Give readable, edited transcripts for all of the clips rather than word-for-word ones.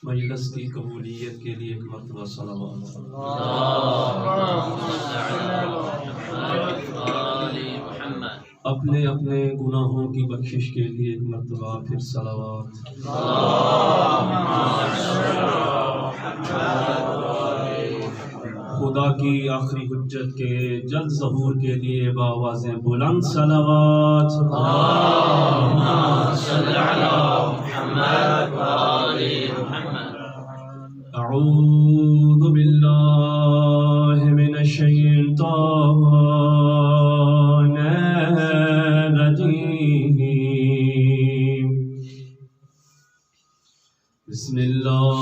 مجلس کی قبولیت کے لیے ایک مرتبہ صلوات۔ اپنے اپنے گناہوں کی بخشش کے لیے ایک مرتبہ پھر صلوات۔ خدا کی آخری حجت کے جلد ظہور کے لیے بآوازیں بلند صلوات۔ اعوذ باللہ من الشیطان الرجیم، بسم اللہ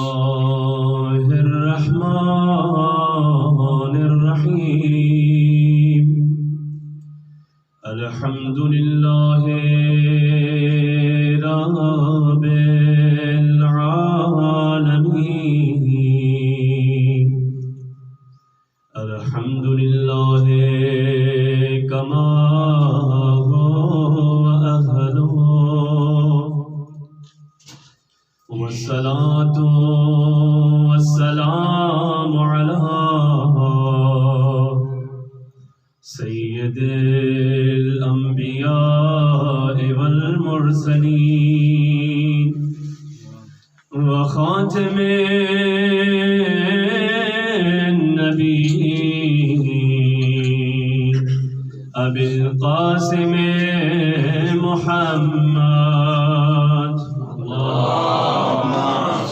الرحمن الرحیم، الحمد للہ رب العالمین، الحمد للہ کما هو اہلہ، والصلاة والسلام علی سید الانبیاء والمرسلین وخاتم النبیین ابی القاسم محمد، اللہم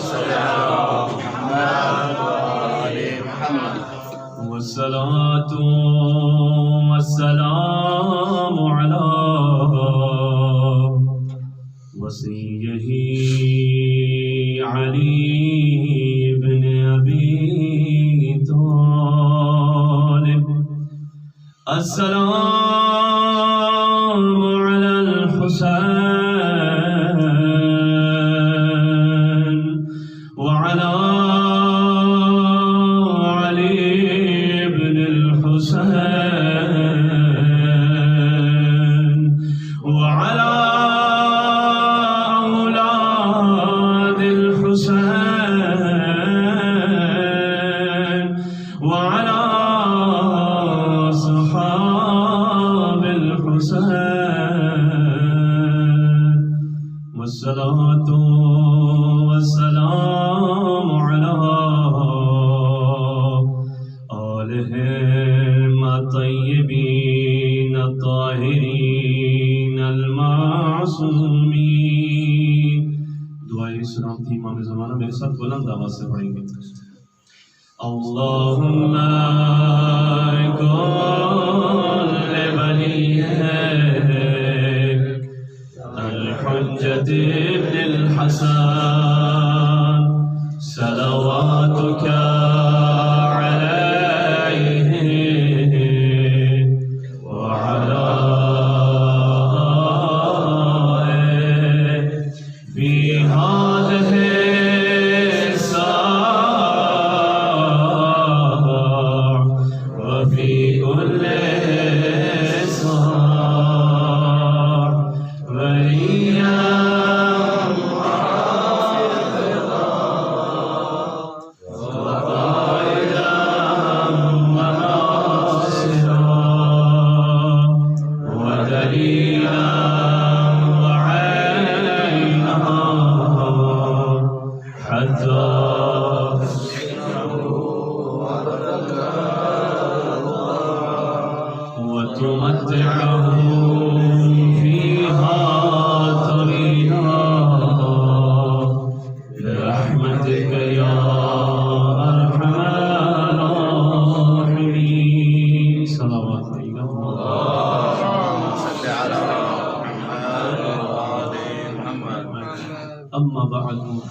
صل علی محمد وآل محمد، والصلاة والسلام علی وصیہ علی بن ابی طالب، السلام علی الحسین وعلی علی بن الحسین وعلی اولاد الحسین وعلی صحاب الحسین، والصلاة والسلام علی آلہم الطیبین الطاہرین المعصومین۔ دعائے سلامتی امام زمانہ میرے ساتھ بلند آواز سے پڑھیں گے۔ اللہم کل ولیک الحجت ابن الحسن صلواتک علیہ وعلی آلہ فی ہذہ الساعة وفی کل ساعة ولیا محمد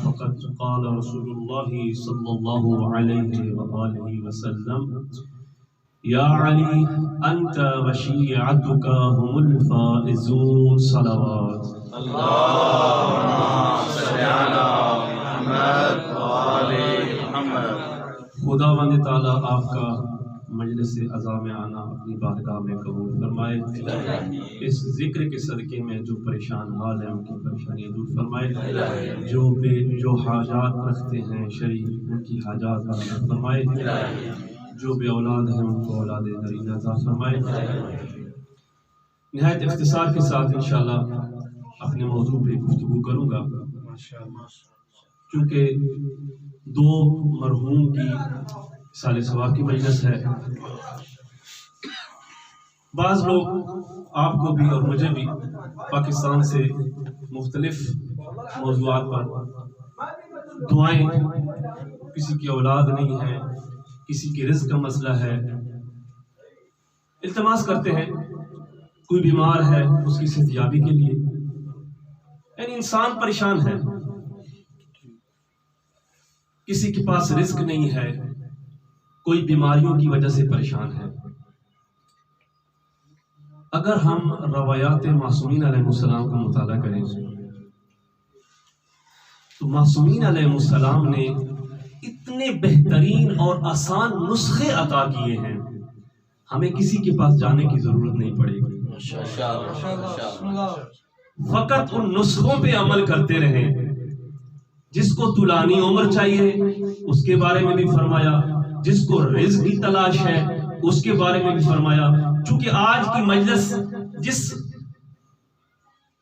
فقد قال رسول الله صلى الله عليه وآله وسلم يا علي أنت وشيعتك هم الفائزون صلوات اللهم صل على محمد وآل محمد۔ خداوند تعالیٰ آپ کا مجلس عزا میں آنا اپنی بارگاہ میں قبول فرمائے، اس ذکر کے صدقے میں جو پریشان حال ہیں ان کی پریشانیاں دور فرمائے، جو حاجات رکھتے ہیں شریف ان کی حاجات دور فرمائے، جو بے اولاد ہیں ان کو اولاد نرینہ عطا فرمائے۔ نہایت اختصار کے ساتھ انشاءاللہ اپنے موضوع پہ گفتگو کروں گا، چونکہ دو مرحوم کی سال ثواب کی مجلس ہے۔ بعض لوگ آپ کو بھی اور مجھے بھی پاکستان سے مختلف موضوعات پر دعائیں، کسی کی اولاد نہیں ہے، کسی کے رزق کا مسئلہ ہے، التماس کرتے ہیں، کوئی بیمار ہے اس کی صحتیابی کے لیے، یعنی انسان پریشان ہے، کسی کے پاس رزق نہیں ہے، کوئی بیماریوں کی وجہ سے پریشان ہے۔ اگر ہم روایات معصومین علیہ السلام کا مطالعہ کریں تو معصومین علیہ السلام نے اتنے بہترین اور آسان نسخے عطا کیے ہیں، ہمیں کسی کے پاس جانے کی ضرورت نہیں پڑے گی، فقط ان نسخوں پہ عمل کرتے رہیں۔ جس کو طولانی عمر چاہیے اس کے بارے میں بھی فرمایا، جس کو رزق کی تلاش ہے اس کے بارے میں بھی فرمایا۔ چونکہ آج کی مجلس جس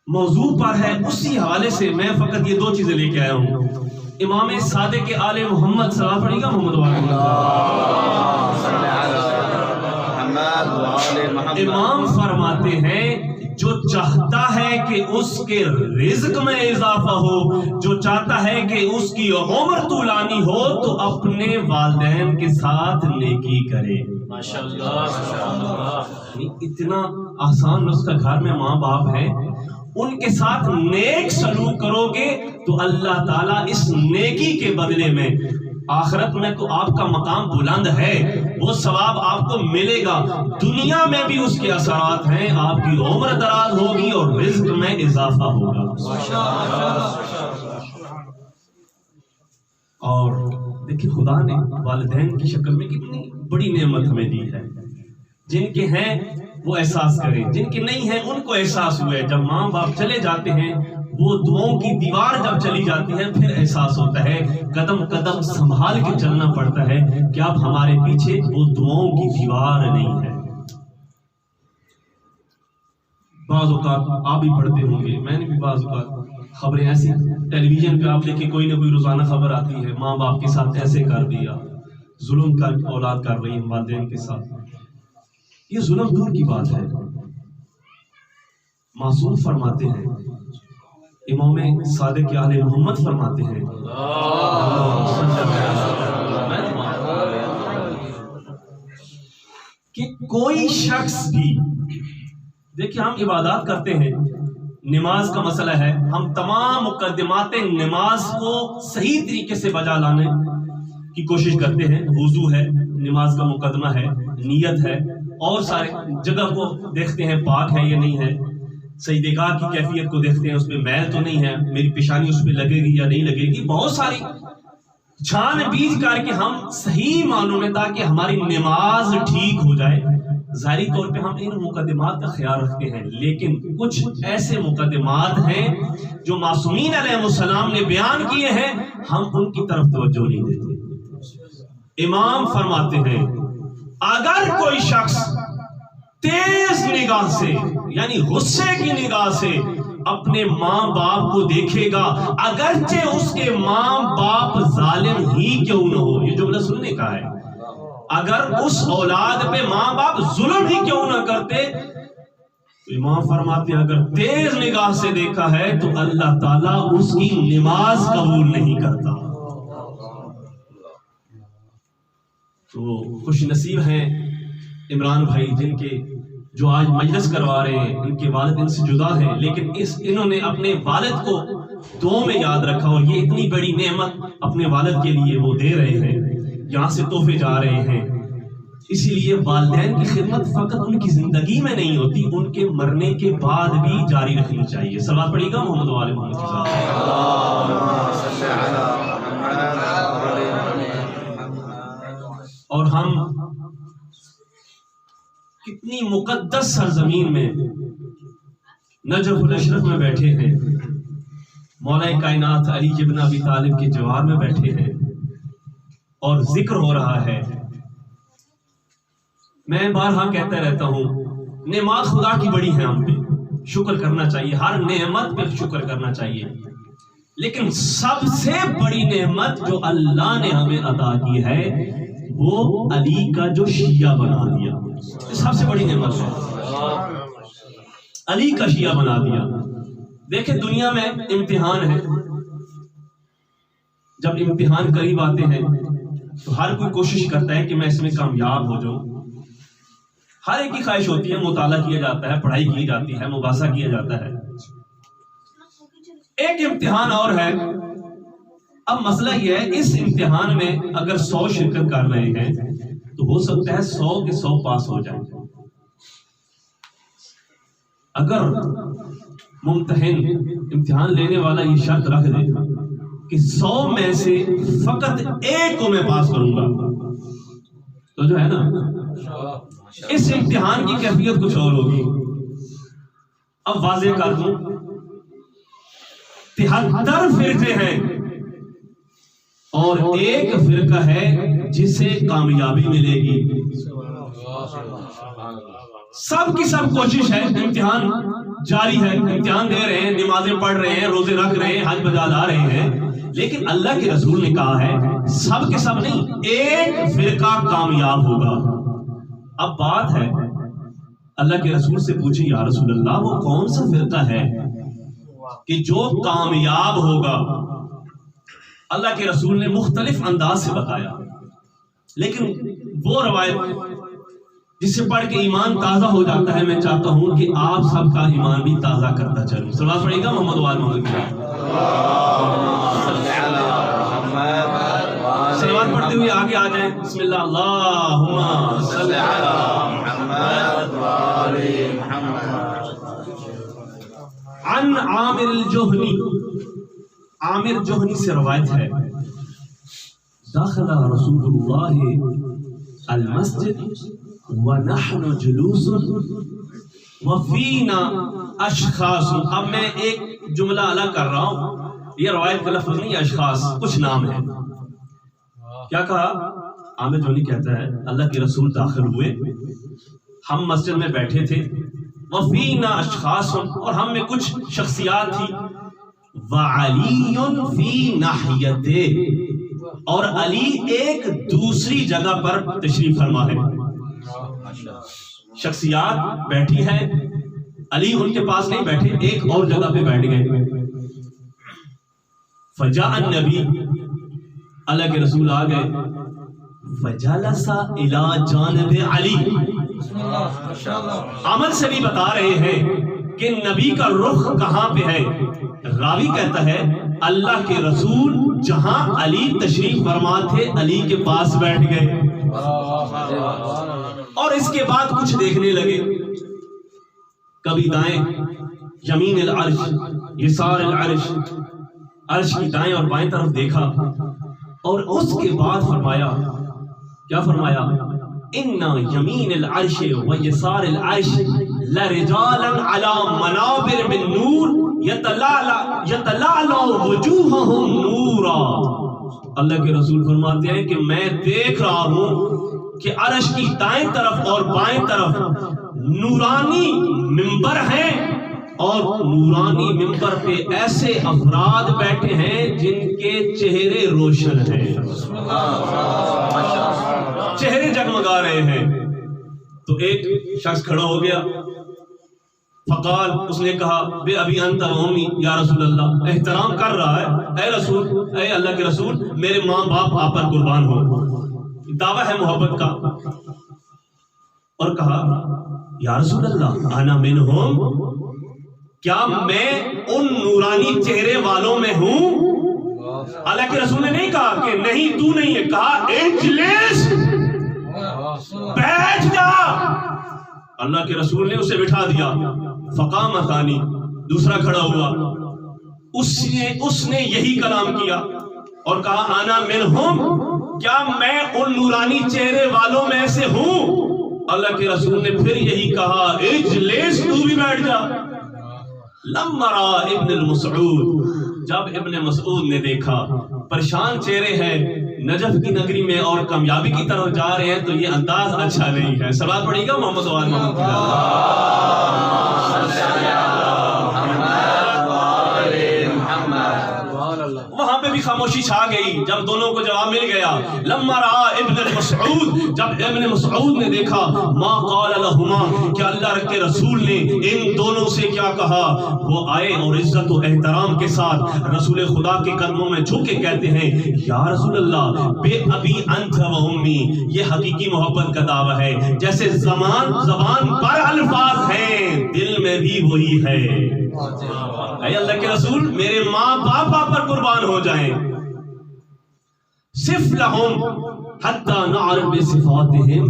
موضوع پر ہے اسی حوالے سے میں فقط یہ دو چیزیں لے کے آیا ہوں۔ امام صادق آل محمد صلی اللہ علیہ وسلم امام فرماتے ہیں جو چاہتا ہے کہ اس کے رزق میں اضافہ ہو، جو چاہتا ہے کہ اس کی عمر طولانی ہو تو اپنے والدین کے ساتھ نیکی کرے۔ ماشاءاللہ اتنا آسان نسخہ، گھر میں ماں باپ ہیں ان کے ساتھ نیک سلوک کرو گے تو اللہ تعالیٰ اس نیکی کے بدلے میں آخرت میں تو آپ کا مقام بلند ہے، وہ ثواب آپ کو ملے گا، دنیا میں بھی اس کے اثرات ہیں، آپ کی عمر دراز ہوگی اور رزق میں اضافہ ہوگا۔ اور دیکھیں خدا نے والدین کی شکل میں کتنی بڑی نعمت ہمیں دی ہے، جن کے ہیں وہ احساس کریں، جن کے نہیں ہیں ان کو احساس ہوئے۔ جب ماں باپ چلے جاتے ہیں وہ دعاؤں کی دیوار جب چلی جاتی ہے پھر احساس ہوتا ہے، قدم قدم سنبھال کے چلنا پڑتا ہے کہ اب ہمارے پیچھے وہ دعاؤں کی دیوار نہیں ہے۔ بعض اوقات آپ بھی پڑھتے ہوں گے، میں نے بھی بعض اوقات خبریں ایسی ٹیلی ویژن پہ آپ دیکھیں، کوئی نہ کوئی روزانہ خبر آتی ہے، ماں باپ کے ساتھ ایسے کر دیا، ظلم کا اولاد کر رہی ہے والدین کے ساتھ۔ یہ ظلم دور کی بات ہے، معصوم فرماتے ہیں، امام صادق آل محمد فرماتے ہیں کہ کوئی شخص بھی، دیکھیں ہم عبادات کرتے ہیں، نماز کا مسئلہ ہے، ہم تمام مقدمات نماز کو صحیح طریقے سے بجا لانے کی کوشش کرتے ہیں، وضو ہے، نماز کا مقدمہ ہے، نیت ہے، اور سارے جگہ کو دیکھتے ہیں پاک ہے یا نہیں ہے، سجدہ کی کیفیت کو دیکھتے ہیں، اس پہ میل تو نہیں ہے، میری پیشانی اس پہ لگے گی یا نہیں لگے گی، بہت ساری چھان بیج کر کے ہم صحیح معنوں میں تاکہ ہماری نماز ٹھیک ہو جائے، ظاہری طور پہ ہم ان مقدمات کا خیال رکھتے ہیں، لیکن کچھ ایسے مقدمات ہیں جو معصومین علیہ السلام نے بیان کیے ہیں، ہم ان کی طرف توجہ نہیں دیتے۔ امام فرماتے ہیں اگر کوئی شخص تیز نگاہ سے یعنی غصے کی نگاہ سے اپنے ماں باپ کو دیکھے گا، اگرچہ اس کے ماں باپ ظالم ہی کیوں نہ ہو، یہ جملہ سننے کا ہے، اگر اس اولاد پہ ماں باپ ظلم ہی کیوں نہ کرتے، تو امام فرماتے ہیں اگر تیز نگاہ سے دیکھا ہے تو اللہ تعالیٰ اس کی نماز قبول نہیں کرتا۔ تو خوش نصیب ہیں عمران بھائی جن کے جو آج مجلس کروا رہے ہیں ان کے والد ان سے جدا ہیں، لیکن انہوں نے اپنے والد کو دعاؤں میں یاد رکھا، اور یہ اتنی بڑی نعمت اپنے والد کے لیے وہ دے رہے ہیں، یہاں سے تحفے جا رہے ہیں۔ اسی لیے والدین کی خدمت فقط ان کی زندگی میں نہیں ہوتی، ان کے مرنے کے بعد بھی جاری رکھنی چاہیے۔ صلوات پڑھیے گا محمد و آل محمد کے ساتھ۔ اور ہم کتنی مقدس سرزمین میں نجف الاشرف میں بیٹھے ہیں، مولا کائنات علی ابن ابی طالب کے جوار میں بیٹھے ہیں اور ذکر ہو رہا ہے۔ میں بارہا کہتا رہتا ہوں، نعمت خدا کی بڑی ہے، ہم پہ شکر کرنا چاہیے، ہر نعمت پہ شکر کرنا چاہیے، لیکن سب سے بڑی نعمت جو اللہ نے ہمیں عطا کی ہے وہ علی کا جو شیعہ بنا دیا، یہ سب سے بڑی نعمت ہے، علی کا شیعہ بنا دیا۔ دیکھیں دنیا میں امتحان ہے، جب امتحان قریب آتے ہیں تو ہر کوئی کوشش کرتا ہے کہ میں اس میں کامیاب ہو جاؤں، ہر ایک کی خواہش ہوتی ہے، مطالعہ کیا جاتا ہے، پڑھائی کی جاتی ہے، مباحثہ کیا جاتا ہے۔ ایک امتحان اور ہے، اب مسئلہ یہ ہے اس امتحان میں اگر 100 شرکت کر رہے ہیں تو ہو سکتا ہے 100 کے 100 پاس ہو جائیں۔ اگر ممتحن امتحان لینے والا یہ شرط رکھ دے کہ 100 میں سے فقط ایک کو میں پاس کروں گا، تو جو ہے نا اس امتحان کی کیفیت کچھ اور ہوگی۔ اب واضح کر دوں، 73 فرقے ہیں اور ایک فرقہ ہے جسے کامیابی ملے گی۔ سب کی سب کوشش ہے، امتحان جاری ہے، امتحان دے رہے ہیں، نمازیں پڑھ رہے ہیں، روزے رکھ رہے ہیں، حج بجا لا رہے ہیں، لیکن اللہ کے رسول نے کہا ہے سب کے سب نہیں، ایک فرقہ کامیاب ہوگا۔ اب بات ہے اللہ کے رسول سے پوچھیں، یا رسول اللہ وہ کون سا فرقہ ہے کہ جو کامیاب ہوگا؟ اللہ کے رسول نے مختلف انداز سے بتایا، لیکن وہ روایت جسے پڑھ کے ایمان تازہ ہو جاتا ہے، میں چاہتا ہوں کہ آپ سب کا ایمان بھی تازہ کرتا چلوں۔ صلوات پڑھیے گا محمد و آل محمد کی۔ صلوات پڑھتے ہوئے آگے آ جائیں، بسم اللہ، اللہم صلی علی محمد و آل محمد۔ عن عامر الجہنی، عامر جوہنی سے روایت ہے، داخل رسول اللہ المسجد ونحن جلوس وفینا اشخاص۔ اب میں ایک جملہ الگ کر رہا ہوں، یہ روایت کا لفظ نہیں، اشخاص کچھ نام ہے۔ کیا کہا؟ عامر جوہنی کہتا ہے اللہ کے رسول داخل ہوئے، ہم مسجد میں بیٹھے تھے، وفینا اشخاص، اور ہم میں کچھ شخصیات تھی، وعلی فی ناحیتے، اور علی ایک دوسری جگہ پر تشریف فرما ہے۔ شخصیات بیٹھی ہیں، علی ان کے پاس نہیں بیٹھے، ایک اور جگہ پہ بیٹھ گئے۔ فجاء النبی، اللہ کے رسول آ گئے، فجلس الی جانب علی۔ عمل سے بھی بتا رہے ہیں کہ نبی کا رخ کہاں پہ ہے۔ راوی کہتا ہے اللہ کے رسول جہاں علی تشریف فرما تھے علی کے پاس بیٹھ گئے، اور اس کے بعد کچھ دیکھنے لگے، کبھی دائیں یمین العرش یسار العرش، عرش کی دائیں اور بائیں طرف دیکھا، اور اس کے بعد فرمایا، کیا فرمایا؟ ان یمین العرش و یسار العرش لرجالا علی منابر من نور یتلالع وجوہہم نورا۔ اللہ کے رسول فرماتے ہیں کہ میں دیکھ رہا ہوں کہ عرش کی دائیں طرف اور بائیں طرف نورانی ممبر ہیں، اور نورانی ممبر پہ ایسے افراد بیٹھے ہیں جن کے چہرے روشن ہیں، چہرے جگمگا رہے ہیں۔ تو ایک شخص کھڑا ہو گیا، فقال، اس نے کہا بے ابی انت و امی یا رسول اللہ، احترام کر رہا ہے، اے رسول، اے اللہ کے رسول، میرے ماں باپ آپ پر قربان ہو، دعویٰ ہے محبت کا۔ اور کہا یا رسول اللہ انا منہم، کیا میں ان نورانی چہرے والوں میں ہوں؟ اللہ کے رسول نے نہیں کہا کہ نہیں تو نہیں ہے، کہا اجلس، بیٹھ جا۔ اللہ کے رسول نے اسے بٹھا دیا۔ فقام ثانی، دوسرا کھڑا ہوا، اس نے یہی کلام کیا اور کہا انا منہم، کیا میں ان نورانی چہرے والوں میں سے ہوں؟ اللہ کے رسول نے پھر یہی کہا اجلس، تو بھی بیٹھ جا۔ لما را ابن المسعود، جب ابن مسعود نے دیکھا پریشان چہرے ہیں، نجف کی نگری میں اور کامیابی کی طرف جا رہے ہیں، تو یہ انداز اچھا نہیں ہے۔ صلوات پڑھیے گا محمد و آل محمد۔ وہاں پہ بھی خاموشی چھا گئی جب دونوں کو جواب مل گیا۔ لما رأى ابن مسعود، جب ابن مسعود نے دیکھا ما قال لهما، کہ اللہ کے رسول نے ان دونوں سے کیا کہا، وہ آئے اور عزت و احترام کے ساتھ رسول خدا کے قدموں میں جھک کے کہتے ہیں یا رسول اللہ بے ابی انت و امی، یہ حقیقی محبت کا دعویٰ ہے، جیسے زبان پر الفاظ ہیں دل میں بھی وہی ہے۔ اے اللہ کے رسول، میرے ماں باپ آپ پر قربان ہو جائیں، صف لہم حتی نعرف بصفاتہم،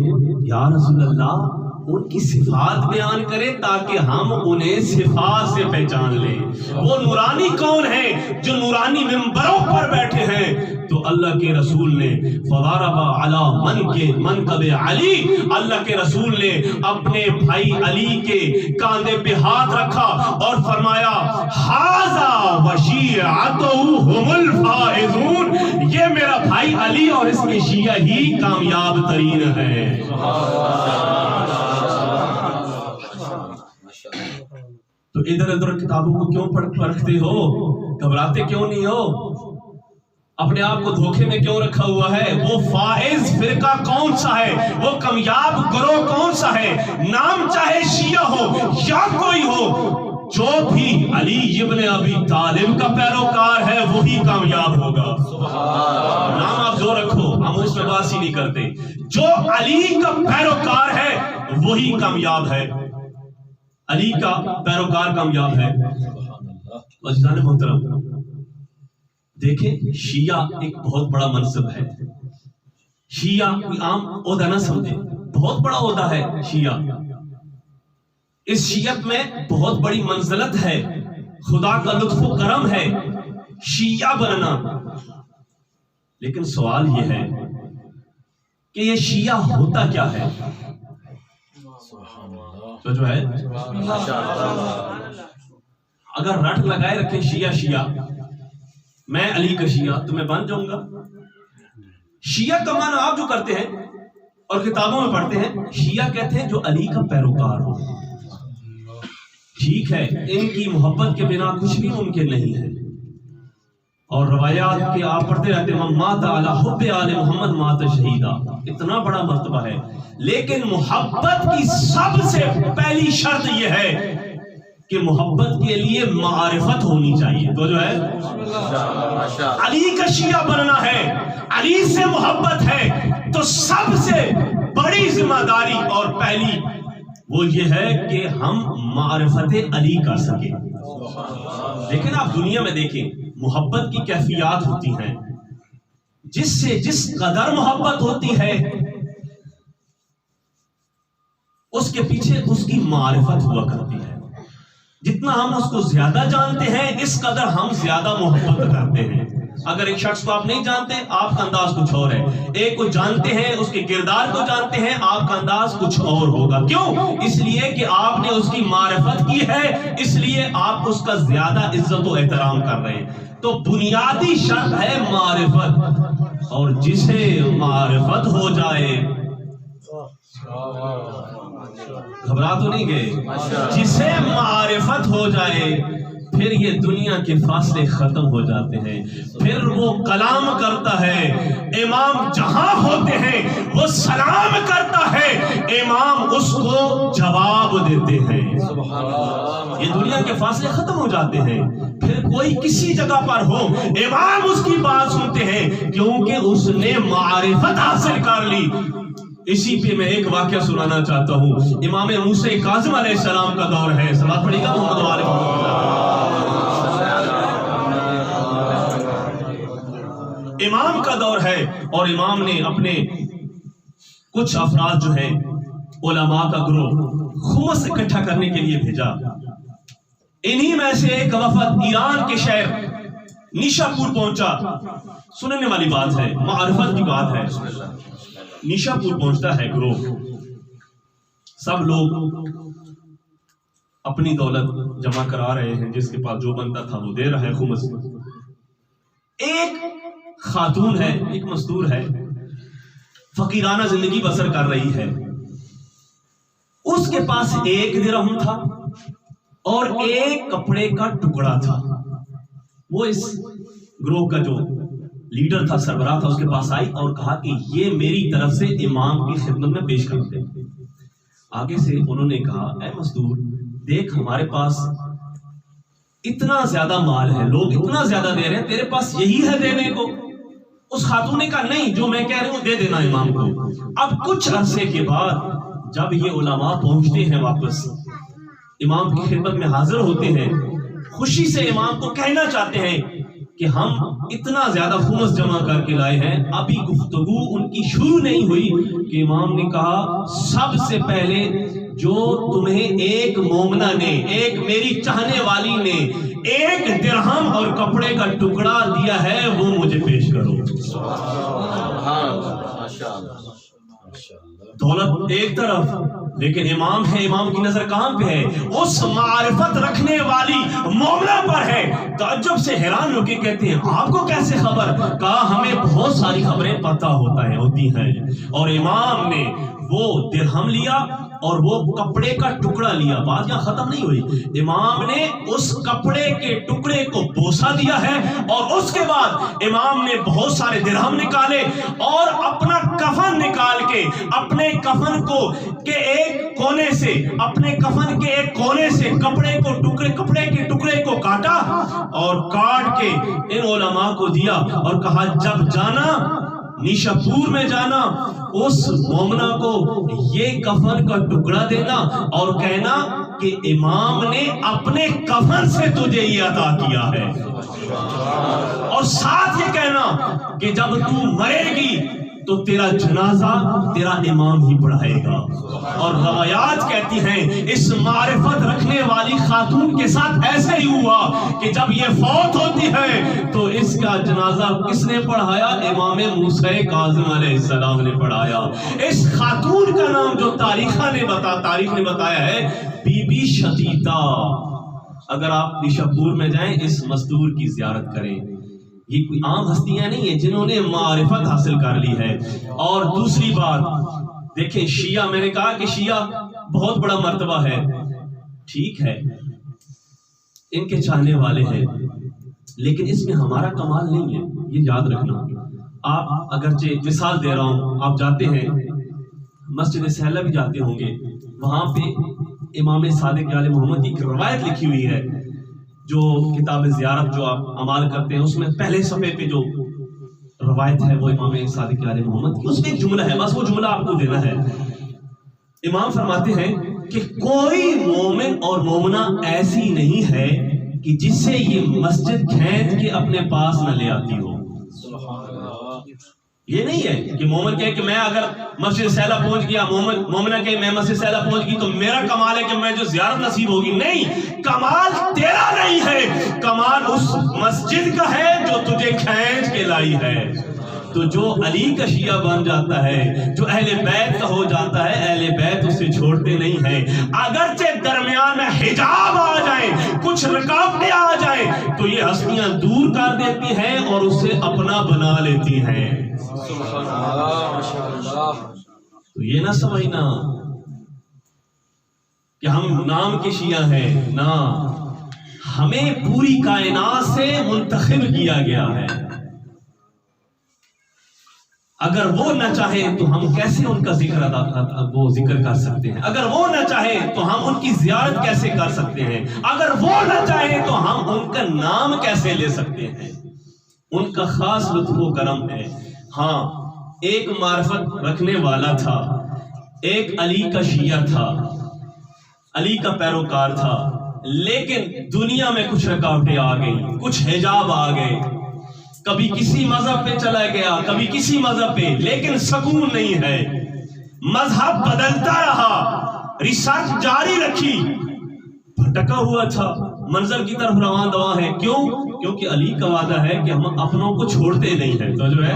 یا رسول اللہ ان کی صفات بیان کرے تاکہ ہم انہیں صفات سے پہچان لیں۔ وہ نورانی کون ہیں جو نورانی ممبروں پر بیٹھے ہیں؟ تو اللہ کے رسول نے فضرب علی منکب علی، اللہ کے رسول نے اپنے بھائی علی کے کاندھے پہ ہاتھ رکھا اور فرمایا ھذا وشیعتہ ھم الفائزون، یہ میرا بھائی علی اور اس کے شیعہ ہی کامیاب ترین ہے۔ تو ادھر ادھر کتابوں کو کیوں پرکھتے ہو؟ گھبراتے کیوں نہیں ہو؟ اپنے آپ کو دھوکے میں کیوں رکھا ہوا ہے؟ وہ فائز فرقہ کون سا ہے؟ وہ کامیاب گروہ کون سا ہے؟ نام چاہے شیعہ ہو یا کوئی ہو، جو بھی علی ابن ابی طالب کا پیروکار ہے وہی کامیاب ہوگا۔ نام آپ جو رکھو، ہم اس میں باسی نہیں کرتے، جو علی کا پیروکار ہے وہی کامیاب ہے، علی کا پیروکار کامیاب ہے۔ عزیزان محترم، دیکھیں شیعہ ایک بہت بڑا منصب ہے۔ شیعہ کوئی عام عہدہ نہ سمجھے، بہت بڑا عہدہ ہے شیعہ۔ اس شیعت میں بہت بڑی منزلت ہے، خدا کا لطف و کرم ہے شیعہ بننا۔ لیکن سوال یہ ہے کہ یہ شیعہ ہوتا کیا ہے؟ تو جو ہے اگر رٹ لگائے رکھیں شیعہ میں علی کا شیعہ تو میں بن جاؤں گا۔ شیعہ کا معنی آپ جو کرتے ہیں اور کتابوں میں پڑھتے ہیں، شیعہ کہتے ہیں جو علی کا پیروکار ہو۔ ٹھیک ہے، ان کی محبت کے بنا کچھ بھی ممکن نہیں ہے، اور روایات کے آپ پڑھتے رہتے ہیں من مات علی حب آل محمد مات شہیدہ، اتنا بڑا مرتبہ ہے۔ لیکن محبت کی سب سے پہلی شرط یہ ہے کہ محبت کے لیے معرفت ہونی چاہیے۔ تو جو ہے علی کا شیعہ بننا ہے، علی سے محبت ہے، تو سب سے بڑی ذمہ داری اور پہلی وہ یہ ہے کہ ہم معرفت علی کر سکیں۔ لیکن آپ دنیا میں دیکھیں محبت کی کیفیات ہوتی ہیں، جس سے جس قدر محبت ہوتی ہے اس کے پیچھے اس کی معرفت ہوا کرتی ہے۔ جتنا ہم اس کو زیادہ جانتے ہیں اس قدر ہم زیادہ محبت کرتے ہیں۔ اگر ایک شخص کو آپ نہیں جانتے، آپ کا انداز کچھ اور ہے۔ ایک کو جانتے ہیں، اس کے کردار کو جانتے ہیں، آپ کا انداز کچھ اور ہوگا۔ کیوں؟ اس لیے کہ آپ نے اس کی معرفت کی ہے، اس لیے آپ اس کا زیادہ عزت و احترام کر رہے ہیں۔ تو بنیادی شرط ہے معرفت، اور جسے معرفت ہو جائے، گھبرا تو نہیں گئے، جسے معرفت ہو جائے پھر یہ دنیا کے فاصلے ختم ہو جاتے ہیں، پھر وہ کلام کرتا ہے، امام جہاں ہوتے ہیں وہ سلام کرتا ہے، امام اس کو جواب دیتے ہیں۔ یہ دنیا کے فاصلے ختم ہو جاتے ہیں، پھر کوئی کسی جگہ پر ہو امام اس کی بات سنتے ہیں، کیونکہ اس نے معرفت حاصل کر لی۔ اسی پہ میں ایک واقعہ سنانا چاہتا ہوں. امام موسیٰ کاظم علیہ السلام کا دور ہے. صلوات پڑھیے گا محمد وآل محمد. امام کا دور ہے اور امام نے اپنے کچھ افراد جو ہیں علماء کا گروہ خمس اکٹھا کرنے کے لیے بھیجا. انہی میں سے ایک وفد ایران کے شہر نیشاپور پہنچا. سننے والی بات ہے، معرفت کی بات ہے. نیشاپور پہنچتا ہے گروہ. سب لوگ اپنی دولت جمع کرا رہے ہیں، جس کے پاس جو بنتا تھا وہ دے رہا ہے خمس. ایک خاتون ہے، ایک مزدور ہے، فقیرانہ زندگی بسر کر رہی ہے. اس کے پاس 1 درہم تھا اور 1 کپڑے کا ٹکڑا تھا. وہ اس گروہ کا جو لیڈر تھا، سربراہ تھا، اس کے پاس آئی اور کہا کہ یہ میری طرف سے امام کی خدمت میں پیش کر دیں. آگے سے انہوں نے کہا اے مزدور دیکھ ہمارے پاس اتنا زیادہ مال ہے، لوگ اتنا زیادہ دے رہے ہیں، تیرے پاس یہی ہے دینے کو؟ اس خاتون نے کہا نہیں، جو میں کہہ رہی ہوں دے دینا امام کو. اب کچھ عرصے کے بعد جب یہ علماء پہنچتے ہیں واپس امام کی خدمت میں حاضر ہوتے ہیں، خوشی سے امام کو کہنا چاہتے ہیں کہ ہم اتنا زیادہ خمس جمع کر کے لائے ہیں. ابھی گفتگو ان کی شروع نہیں ہوئی کہ امام نے کہا سب سے پہلے جو تمہیں ایک مومنہ نے، ایک میری چاہنے والی نے 1 درہم اور کپڑے کا ٹکڑا دیا ہے وہ مجھے پیش کرو. دولت ایک طرف لیکن امام ہے، امام کی نظر کہاں پہ ہے؟ اس معرفت رکھنے والی مومنہ پر ہے. تعجب سے حیران ہو کے کہتے ہیں آپ کو کیسے خبر؟ کہا ہمیں بہت ساری خبریں پتہ ہوتی ہیں. اور امام نے وہ درہم لیا اور وہ کپڑے کا ٹکڑا لیا. بات یہاں ختم نہیں ہوئی. امام نے اس کپڑے کے ٹکڑے کو بوسہ دیا ہے اور اس کے بعد امام نے بہت سارے درہم نکالے اور اپنا کفن نکال کے اپنے کفن کو کے ایک کونے سے کپڑے کے ٹکڑے کو کاٹا اور کاٹ کے ان علماء کو دیا اور کہا جب جانا نیشاپور میں جانا اس مومنہ کو یہ کفن کا ٹکڑا دینا اور کہنا کہ امام نے اپنے کفن سے تجھے یہ عطا کیا ہے. اور ساتھ یہ کہنا کہ جب تو مرے گی تو تیرا جنازہ تیرا امام ہی پڑھائے گا. اور روایات کہتی ہیں اس معرفت رکھنے والی خاتون کے ساتھ ایسے ہی ہوا کہ جب یہ فوت ہوتی ہے تو اس کا جنازہ کس نے پڑھایا؟ امام موسیٰ کاظم علیہ السلام نے پڑھایا. اس خاتون کا نام جو تاریخ نے بتایا ہے بی بی شتیتا. اگر آپ نیشاپور میں جائیں اس مزدور کی زیارت کریں. یہ کوئی عام ہستیاں نہیں ہیں جنہوں نے معرفت حاصل کر لی ہے. اور دوسری بات دیکھیں شیعہ، میں نے کہا کہ شیعہ بہت بڑا مرتبہ ہے، ٹھیک ہے ان کے چاہنے والے ہیں لیکن اس میں ہمارا کمال نہیں ہے، یہ یاد رکھنا. آپ اگرچہ مثال دے رہا ہوں، آپ جاتے ہیں مسجد سہلہ بھی جاتے ہوں گے، وہاں پہ امام صادق آل محمد کی ایک روایت لکھی ہوئی ہے جو کتاب زیارت جو آپ عمال کرتے ہیں اس میں پہلے صفحے پہ جو روایت ہے وہ امام صادق آل محمد کی، اس میں ایک جملہ ہے، بس وہ جملہ آپ کو دینا ہے. امام فرماتے ہیں کہ کوئی مومن اور مومنہ ایسی نہیں ہے کہ جس سے یہ مسجد کھینچ کے اپنے پاس نہ لے آتی ہو. یہ نہیں ہے کہ مومن کہے کہ میں اگر مسجد سیلہ پہنچ گیا، مومنہ کہے میں مسجد سیلہ پہنچ گئی تو میرا کمال ہے کہ میں جو زیارت نصیب ہوگی. نہیں، کمال تیرا نہیں ہے، کمال اس مسجد کا ہے جو تجھے کھینچ کے لائی ہے. تو جو علی کا شیعہ بن جاتا ہے، جو اہل بیت کا ہو جاتا ہے، اہل بیت اسے چھوڑتے نہیں ہیں. اگرچہ درمیان میں حجاب آ جائیں، کچھ رکاوٹیں آ جائیں تو یہ ہستیاں دور کر دیتی ہیں اور اسے اپنا بنا لیتی ہیں. تو یہ نہ سمجھنا کہ ہم نام کے شیعہ ہیں، نہ، ہمیں پوری کائنات سے منتخب کیا گیا ہے. اگر وہ نہ چاہے تو ہم کیسے ان کا ذکر کر سکتے ہیں؟ اگر وہ نہ چاہے تو ہم ان کی زیارت کیسے کر سکتے ہیں؟ اگر وہ نہ چاہے تو ہم ان کا نام کیسے لے سکتے ہیں؟ ان کا خاص لطف و کرم ہے. ہاں، ایک معرفت رکھنے والا تھا، ایک علی کا شیعہ تھا، علی کا پیروکار تھا، لیکن دنیا میں کچھ رکاوٹیں آ گئی، کچھ حجاب آ گئے، کبھی کسی مذہب پہ چلا گیا، کبھی کسی مذہب پہ، لیکن سکون نہیں ہے، مذہب بدلتا رہا، ریسرچ جاری رکھی، بھٹکا ہوا تھا، منزل کی طرف رواں دواں ہے۔ کیوں؟ کیونکہ علی کا وعدہ ہے کہ ہم اپنوں کو چھوڑتے نہیں ہیں۔ تو جو ہے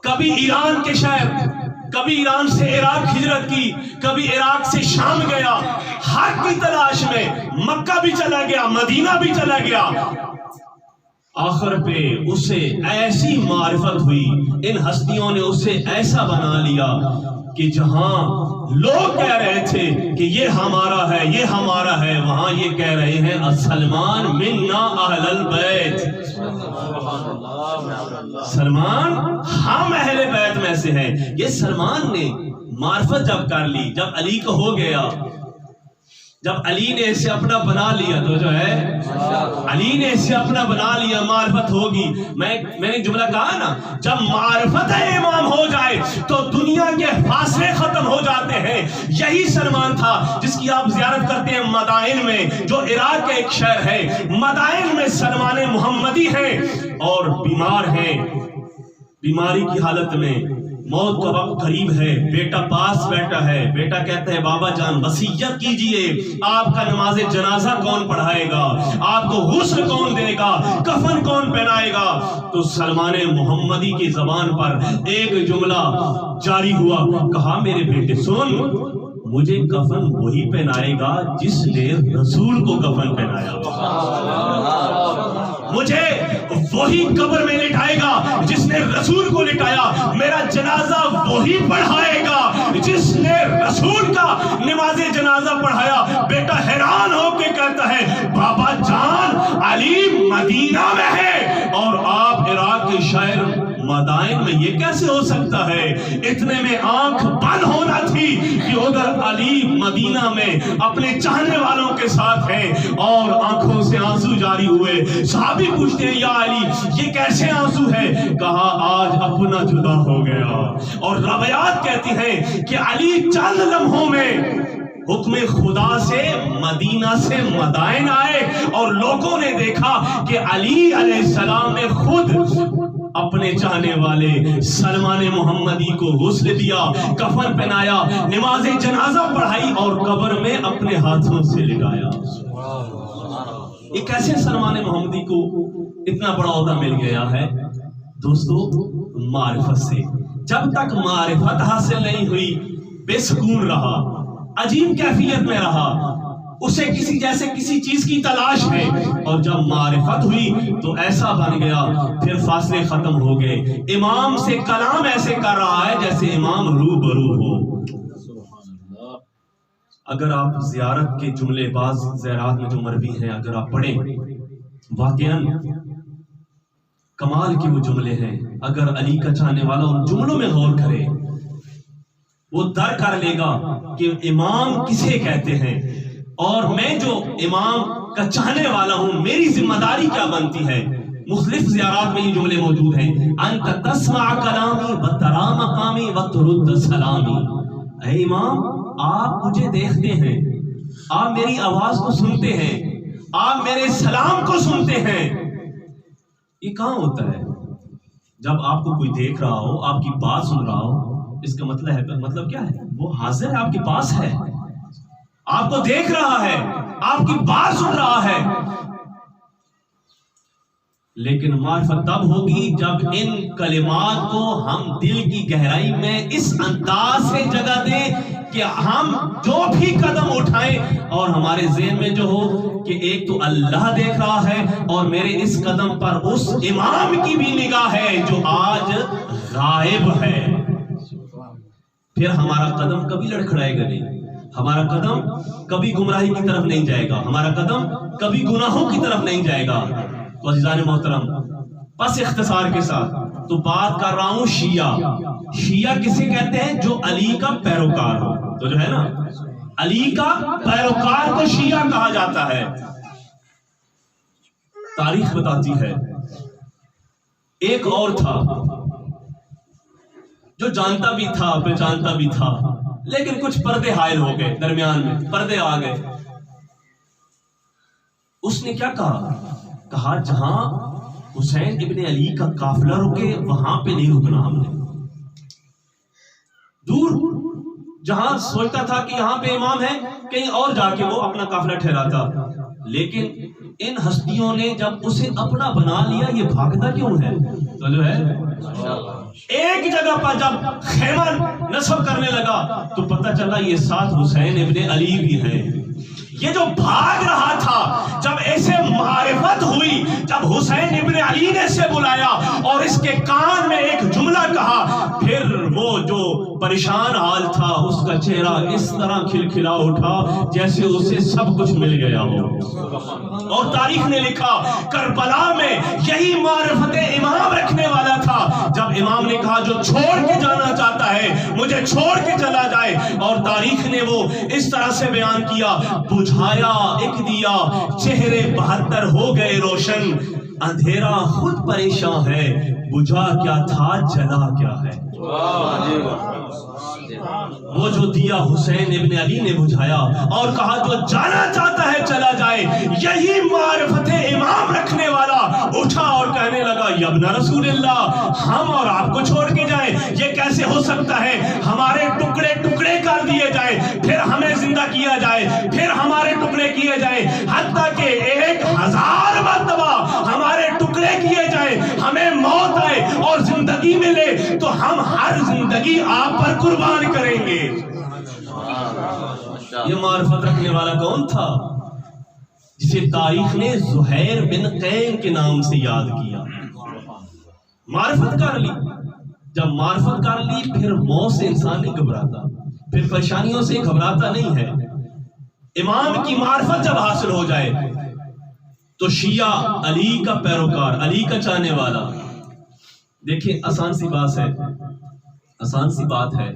کبھی ایران کے شہر، کبھی ایران سے عراق ہجرت کی، کبھی عراق سے شام گیا، حق کی تلاش میں مکہ بھی چلا گیا، مدینہ بھی چلا گیا، آخر پہ اسے ایسی معرفت ہوئی، ان ہستیوں نے اسے ایسا بنا لیا کہ جہاں لوگ کہہ رہے تھے کہ یہ ہمارا ہے، یہ ہمارا ہے، وہاں یہ کہہ رہے ہیں سلمان منا اہل البیت، سلمان ہم اہل بیت میں سے ہیں۔ یہ سلمان نے معرفت جب کر لی، جب علی کو ہو گیا، جب علی نے اسے اپنا بنا لیا، تو جو ہے علی نے اسے اپنا بنا لیا، معرفت ہوگی۔ میں نے جملہ کہا نا، جب معرفت امام ہو جائے تو دنیا کے فاصلے ختم ہو جاتے ہیں۔ یہی سلمان تھا جس کی آپ زیارت کرتے ہیں مدائن میں، جو عراق کا ایک شہر ہے، مدائن میں سلمان محمدی ہیں اور بیمار ہیں، بیماری کی حالت میں، موت کا وقت قریب ہے، بیٹا پاس بیٹھا ہے، بیٹا کہتا ہے بابا جان وصیت کیجئے، آپ کا نماز جنازہ کون پڑھائے گا، آپ کو غسل کون دے گا، کفن کون پہنائے گا؟ تو سلمان محمدی کی زبان پر ایک جملہ جاری ہوا، کہا میرے بیٹے سن، مجھے کفن وہی پہنائے گا جس نے رسول کو کفن پہنایا، مجھے وہی قبر میں لٹائے گا جس نے رسول کو لٹایا، میرا جنازہ وہی پڑھائے گا جس نے رسول کا نماز جنازہ پڑھایا۔ بیٹا حیران ہو کے کہتا ہے بابا جان علی مدینہ میں ہے اور آپ عراق کے شہر مدائن میں، یہ کیسے ہو سکتا ہے؟ اتنے میں آنکھ بند ہونا تھی کہ ادھر علی مدینہ میں اپنے چاہنے والوں کے ساتھ ہیں اور آنکھوں سے آنسو جاری ہوئے۔ صحابی پوچھتے ہیں یا علی یہ کیسے آنسو ہے؟ کہا آج اپنا جدا ہو گیا۔ اور روایات کہتی ہیں کہ علی چند لمحوں میں حکم خدا سے مدینہ سے مدائن آئے اور لوگوں نے دیکھا کہ علی علیہ السلام نے خود اپنے چاہنے والے سلمان محمدی کو غسل دیا، کفن پہنایا، نماز جنازہ پڑھائی اور قبر میں اپنے ہاتھوں سے لگایا۔ یہ کیسے سلمان محمدی کو اتنا بڑا عہدہ مل گیا ہے؟ دوستو معرفت سے۔ جب تک معرفت حاصل نہیں ہوئی بے سکون رہا، عجیب کیفیت میں رہا، اسے کسی چیز کی تلاش ہے، اور جب معرفت ہوئی تو ایسا بن گیا، پھر فاصلے ختم ہو گئے۔ امام سے کلام ایسے کر رہا ہے جیسے امام روبرو ہو۔ اگر آپ زیارت کے جملے بعض زیارات میں جو مروی ہیں اگر آپ پڑھیں، واقعاً کمال کے وہ جملے ہیں۔ اگر علی کا چاہنے والا ان جملوں میں غور کرے، وہ در کر لے گا کہ امام کسے کہتے ہیں، اور میں جو امام کا چاہنے والا ہوں میری ذمہ داری کیا بنتی ہے۔ مختلف زیارات میں یہ جملے موجود ہیں، انت تسمع کلامی و ترا مقامی و ترد سلامی۔ اے امام آپ مجھے دیکھتے ہیں، آپ میری آواز کو سنتے ہیں، آپ میرے سلام کو سنتے ہیں۔ یہ کہاں ہوتا ہے؟ جب آپ کو کوئی دیکھ رہا ہو، آپ کی بات سن رہا ہو، اس کا مطلب کیا ہے؟ وہ حاضر ہے، آپ کے پاس ہے، آپ کو دیکھ رہا ہے، آپ کی بات سن رہا ہے۔ لیکن معرفت تب ہوگی جب ان کلمات کو ہم دل کی گہرائی میں اس انداز سے جگہ دیں کہ ہم جو بھی قدم اٹھائیں اور ہمارے ذہن میں جو ہو کہ ایک تو اللہ دیکھ رہا ہے اور میرے اس قدم پر اس امام کی بھی نگاہ ہے جو آج غائب ہے۔ پھر ہمارا قدم کبھی لڑکھڑائے گا نہیں، ہمارا قدم کبھی گمراہی کی طرف نہیں جائے گا، ہمارا قدم کبھی گناہوں کی طرف نہیں جائے گا۔ تو عزیزان محترم، بس اختصار کے ساتھ تو بات کر رہا ہوں شیعہ۔ شیعہ کسے کہتے ہیں؟ جو علی کا پیروکار ہو۔ تو جو ہے نا علی کا پیروکار کو شیعہ کہا جاتا ہے۔ تاریخ بتاتی ہے ایک اور تھا جو جانتا بھی تھا پہچانتا بھی تھا، لیکن کچھ پردے حائل ہو گئے، درمیان میں پردے آ گئے. اس نے کیا کہا جہاں حسین ابن علی کا قافلہ رکے وہاں پہ نہیں رکنا ہم نے. دور جہاں سوچتا تھا کہ یہاں پہ امام ہے، کہیں اور جا کے وہ اپنا قافلہ ٹھہراتا. لیکن ان ہستیوں نے جب اسے اپنا بنا لیا، یہ بھاگتا کیوں ہے؟ تو جو ہے ایک جگہ پر جب خیمہ نصب کرنے لگا تو پتہ چلا یہ ساتھ حسین ابن علی بھی ہیں. یہ جو بھاگ رہا تھا، جب ایسے معرفت ہوئی، جب حسین ابن علی نے اسے بلایا اور اس کے کان میں ایک جملہ کہا، پھر وہ جو پریشان حال تھا اس کا چہرہ اس طرح کھلکھلا اٹھا جیسے اسے سب کچھ مل گیا ہو. اور تاریخ نے لکھا کربلا میں یہی معرفت امام رکھنے والا تھا. جب امام نے کہا جو چھوڑ کے جانا چاہتا ہے مجھے چھوڑ کے چلا جائے، اور تاریخ نے وہ اس طرح سے بیان کیا، بجھایا ایک دیا چہرے 72 ہو گئے روشن، اندھیرا خود پریشان ہے، بجھا کیا تھا جلا کیا ہے. وہ جو دیا حسین ابن علی نے بجھایا اور کہا جو جانا چاہتا ہے چلا جائے. یہی معرفت امام رکھنے والا اٹھا اور کہنے لگا یا ابن رسول اللہ، ہم اور آپ کو چھوڑ کے جائیں، یہ کیسے ہو سکتا ہے؟ ہمارے ٹکڑے ٹکڑے کر دیے جائیں، پھر ہمیں زندہ کیا جائے، پھر ہمارے ٹکڑے کیے جائیں، حتیٰ کہ 1000 مرتبہ ہمارے ٹکڑے کیے جائیں، ہمیں موت آئے اور زندگی ملے تو ہم ہر زندگی آپ پر قربان کریں گے. یہ معرفت رکھنے والا کون تھا؟ جسے تاریخ نے زہیر بن قین کے نام سے یاد کیا. معرفت کر لی. جب معرفت کر لی پھر موت سے انسان نہیں گھبراتا، پھر پریشانیوں سے گھبراتا نہیں ہے. امام کی معرفت جب حاصل ہو جائے تو شیعہ علی کا پیروکار، علی کا چاہنے والا. دیکھیں آسان سی بات ہے، آسان سی بات ہے،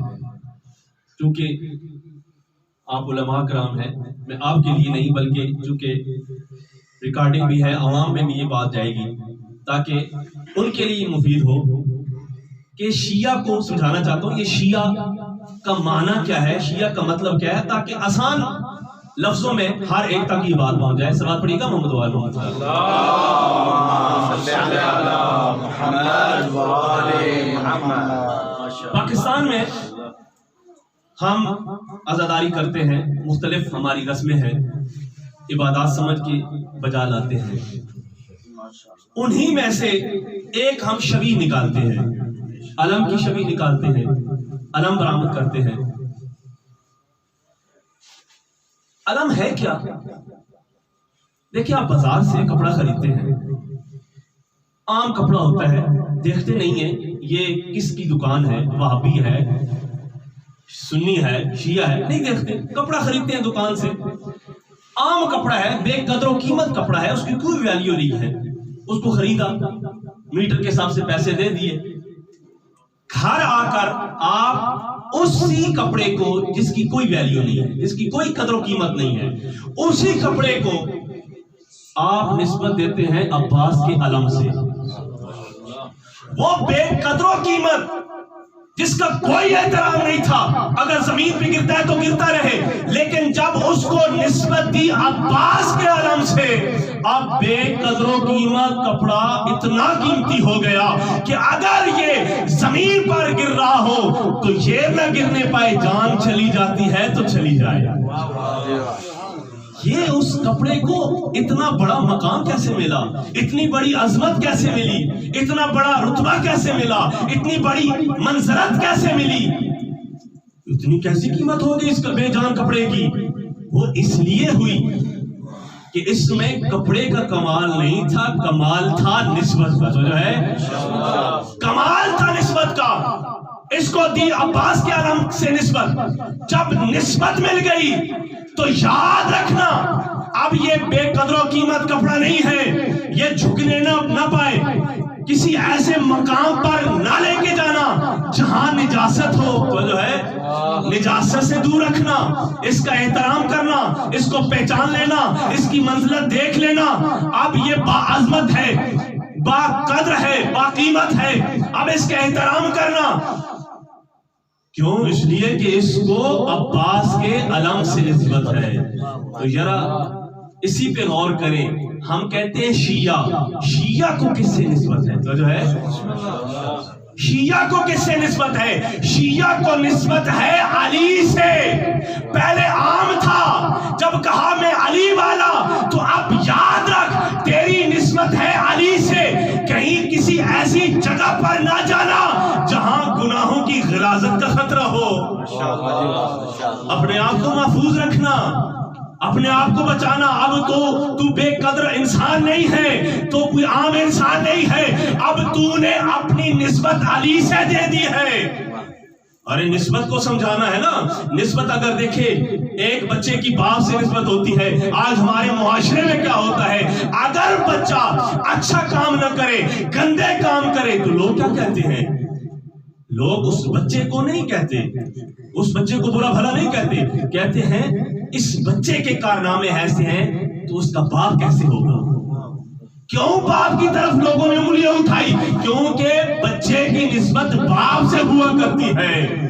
چونکہ آپ علماء کرام ہیں، میں آپ کے لیے نہیں بلکہ چونکہ ریکارڈنگ بھی ہے، عوام میں بھی یہ بات جائے گی تاکہ ان کے لیے مفید ہو کہ شیعہ کو سمجھانا چاہتا ہوں. یہ شیعہ کا معنی کیا ہے، شیعہ کا مطلب کیا ہے، تاکہ آسان لفظوں میں ہر ایک تک یہ بات پہنچ جائے. سلوات پڑھیے گا محمد وآل محمد. پاکستان میں ہم عزاداری کرتے ہیں، مختلف ہماری رسمیں ہیں، عبادات سمجھ کے بجا لاتے ہیں. انہی میں سے ایک ہم شبیہ نکالتے ہیں، علم کی شبیہ نکالتے ہیں، علم برآمد کرتے ہیں. علم ہے کیا؟ دیکھیں آپ بازار سے کپڑا خریدتے ہیں، عام کپڑا ہوتا ہے، دیکھتے نہیں ہیں یہ کس کی دکان ہے، وہابی ہے، سنی ہے، شیعہ ہے، نہیں دیکھتے. کپڑا خریدتے ہیں دکان سے، عام کپڑا ہے، بے قدر و قیمت کپڑا ہے، اس کی کوئی ویلیو نہیں ہے. اس کو خریدا، میٹر کے حساب سے پیسے دے دیے. گھر آ کر آپ اسی کپڑے کو جس کی کوئی ویلیو نہیں ہے، جس کی کوئی قدر و قیمت نہیں ہے، اسی کپڑے کو آپ نسبت دیتے ہیں عباس کے علم سے. وہ بے قدر و قیمت جس کا کوئی احترام نہیں تھا، اگر زمین پہ گرتا ہے تو گرتا رہے، لیکن جب اس کو نسبت دی عباس کے علم سے، اب بے قدر و قیمت کپڑا اتنا قیمتی ہو گیا کہ اگر یہ زمین پر گر رہا ہو تو یہ نہ گرنے پائے، جان چلی جاتی ہے تو چلی جائے. یہ اس کپڑے کو اتنا بڑا مقام کیسے ملا، اتنی بڑی عظمت کیسے ملی، اتنا بڑا رتبہ کیسے ملا، اتنی بڑی منزلت کیسے ملی، اتنی کیسی قیمت ہوگی اس بے جان کپڑے کی؟ وہ اس لیے ہوئی کہ اس میں کپڑے کا کمال نہیں تھا، کمال تھا نسبت کا. جو ہے کمال تھا نسبت کا. اس کو دی عباس کے علم سے نسبت. جب نسبت مل گئی تو یاد رکھنا اب یہ بے قدر و قیمت کپڑا نہیں ہے، یہ جھکنے نہ پائے، کسی ایسے مقام پر نہ لے کے جانا جہاں نجاست ہو. تو جو ہے نجاست سے دور رکھنا، اس کا احترام کرنا، اس کو پہچان لینا، اس کی منزلت دیکھ لینا. اب یہ باعظمت ہے، با قدر ہے، با قیمت ہے، اب اس کا احترام کرنا. کیوں؟ اس لیے کہ اس کو عباس کے علم سے نسبت ہے. تو ذرا اسی پہ غور کریں. ہم کہتے ہیں شیعہ کو کس سے نسبت ہے؟ تو جو ہے شیعہ کو کس سے نسبت ہے؟ شیعہ کو نسبت ہے علی سے. پہلے عام تھا، جب کہا میں علی والا، تو اب یاد رکھ تیری نسبت ہے علی سے. کہیں کسی ایسی جگہ پر نہ جانا جہاں گناہوں کی غلاظت کا خطرہ ہو. اپنے آپ کو محفوظ رکھنا، اپنے آپ کو بچانا. اب تو بے قدر انسان نہیں ہے، تو کوئی عام انسان نہیں ہے. اب تو نے اپنی نسبت علی سے دے دی ہے. ارے نسبت کو سمجھانا ہے نا. نسبت اگر دیکھے ایک بچے کی باپ سے نسبت ہوتی ہے. آج ہمارے معاشرے میں کیا ہوتا ہے؟ اگر بچہ اچھا کام نہ کرے، گندے کام کرے، تو لوگ کیا کہتے ہیں؟ لوگ اس بچے کو نہیں کہتے، اس بچے کو برا بھلا نہیں کہتے، کہتے ہیں اس بچے کے کارنامے ایسے ہیں تو اس کا باپ کیسے ہوگا. کیوں باپ کی طرف لوگوں نے انگلیاں اٹھائی؟ کیونکہ بچے کی نسبت باپ سے ہوا کرتی ہے.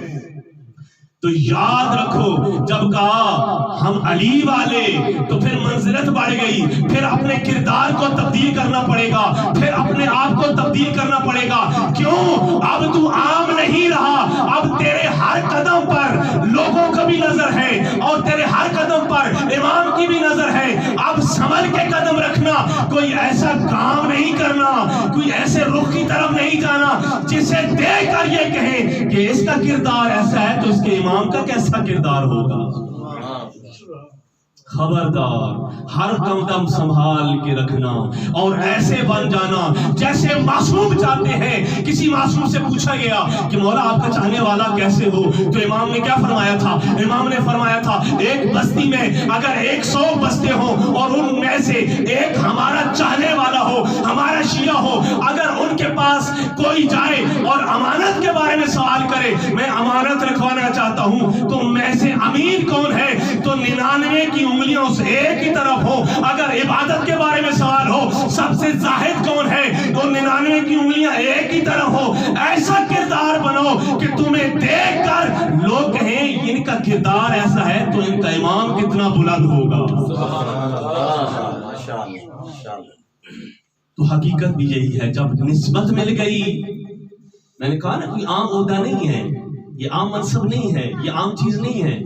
تو یاد رکھو جب کہا ہم علی والے تو پھر منزلت بڑھ گئی. پھر اپنے کردار کو تبدیل کرنا پڑے گا، پھر اپنے آپ کو تبدیل کرنا پڑے گا. کیوں؟ اب تو عام نہیں رہا. اب تیرے ہر قدم پر لوگوں کا بھی نظر ہے اور تیرے ہر قدم پر امام کی بھی نظر ہے. اب سنبھل کے قدم رکھنا. کوئی ایسا کام نہیں کرنا، کوئی ایسے رخ کی طرف نہیں جانا جسے دیکھ کر یہ کہیں کہ اس کا کردار ایسا ہے تو اس کے امام کا کیسا کردار ہوگا. خبردار، ہر قدم سنبھال کے رکھنا اور ایسے بن جانا جیسے معصوم چاہتے ہیں. کسی معصوم سے پوچھا گیا کہ مولا آپ کا چاہنے والا کیسے ہو؟ تو امام نے کیا فرمایا تھا؟ امام نے فرمایا تھا ایک بستی میں اگر 100 بستے ہوں اور ان میں سے ایک ہمارا چاہنے والا ہو، ہمارا شیعہ ہو، اگر ان کے پاس کوئی جائے اور امانت کے بارے میں سوال کرے، میں امانت رکھوانا چاہتا ہوں، تو میں سے امیر کون ہے؟ تو 99 کی انگلیاں اس ایک ہی طرف ہو. اگر عبادت کے بارے میں سوال ہو، سب سے زاہد کون ہے؟ تو 99 کی انگلیاں ایک ہی طرف ہو. ایسا کردار بنو کہ تمہیں دیکھ کر لوگ کہیں ان کا کردار ایسا ہے تو ان کا امام کتنا بلند ہوگا. تو حقیقت بھی یہی ہے. جب نسبت مل گئی، میں نے کہا نا کوئی عام عہدہ نہیں ہے، یہ عام منصب نہیں ہے، یہ عام چیز نہیں ہے.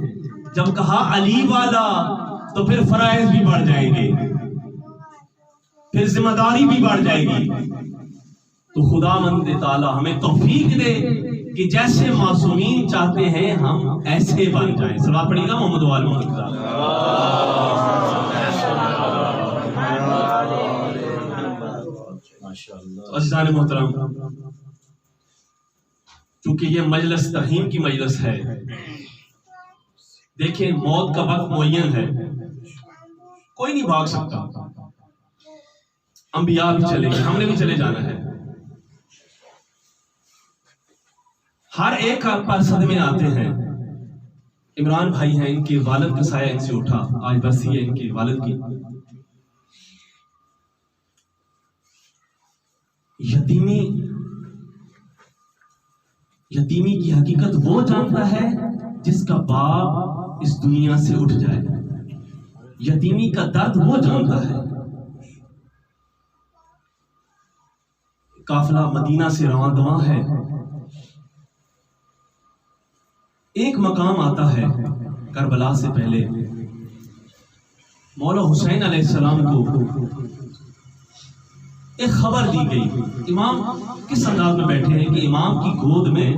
جب کہا علی والا تو پھر فرائض بھی بڑھ جائیں گے، پھر ذمہ داری بھی بڑھ جائے گی. تو خدا مند تعالی ہمیں توفیق دے کہ جیسے معصومین چاہتے ہیں ہم ایسے بن جائیں. صلوات پڑھیے گا محمد وآل محمد. عزیزان محترم، چونکہ یہ مجلس ترحیم کی مجلس ہے، دیکھیں موت کا وقت معین ہے، کوئی نہیں بھاگ سکتا. انبیاء بھی چلے گئے، ہم نے بھی چلے جانا ہے. ہر ایک پر صدمے آتے ہیں. عمران بھائی ہیں، ان کے والد کا سایہ ان سے اٹھا، آج برسی ہے ان کے والد کی. یتیمی کی حقیقت وہ جانتا ہے جس کا باپ اس دنیا سے اٹھ جائے. یتیمی کا درد وہ جانتا ہے. قافلہ مدینہ سے رواں دواں ہے. ایک مقام آتا ہے کربلا سے پہلے. مولا حسین علیہ السلام کو ایک خبر دی گئی. امام کس انداز میں بیٹھے ہیں کہ امام کی گود میں